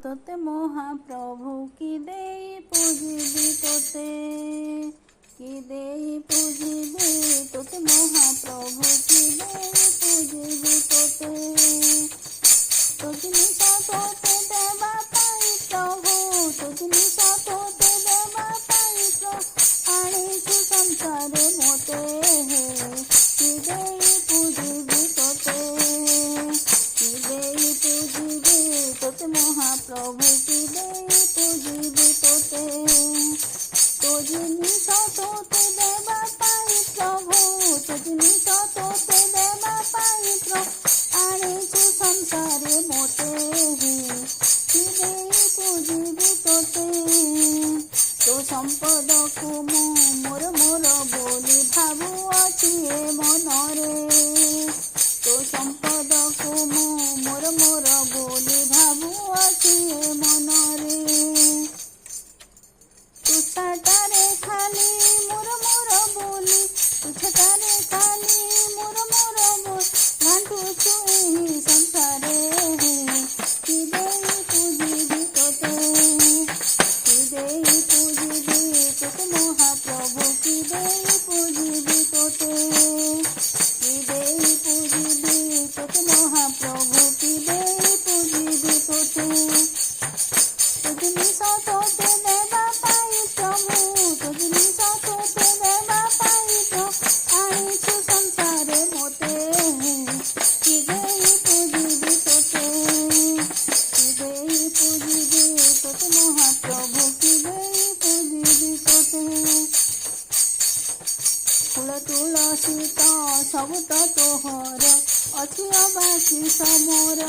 तोते महाप्रभु कि देई पूजिबी तोते कि देई पूजिबी तोते महाप्रभु कि देई पूजिबी तोते तुझ निशा तोते देवा पाई प्रभु तुझ निशा तोते देवा पाई प्रभु आनीछु संसारे मोते कि देई पूजिबी तोते कि देई पूजिबी तोते महाप्रभु कि देई पूजिबी तोते तुझ निशा तोते देवा पाई प्रभु तुझ निशा तोते देवा पाई प्रभु आनीछु संसारे मोते कि देई पूजिबी तोते तो संपद को मोर मोर बोली भाबुअछि ए मनरे तो संपद को मोर मोर बोली भाबुअछि ए मनरे तुछटारे खाली मोर मोर बोली तुछटारे खाली मोर मोर बोली घांटुछु एही संसारे कि देई पूजिबी तोते कि देई पूजिबी तोते महाप्रभु कि देई पूजिबी तोते कि देई पूजिबी तोते महाप्रभु कि देई पूजिबी तोते तुझ निशा तोते देवा पाई प्रभु तुझ निशा तोते देवा पाई प्रभु आनीछु संसारे मोते कि देई पूजिबी तोते कि देई पूजिबी तोते महाप्रभु कि देई पूजिबी तोते फूल तुलसी तो सब तो तोहर अछि अबाकी समर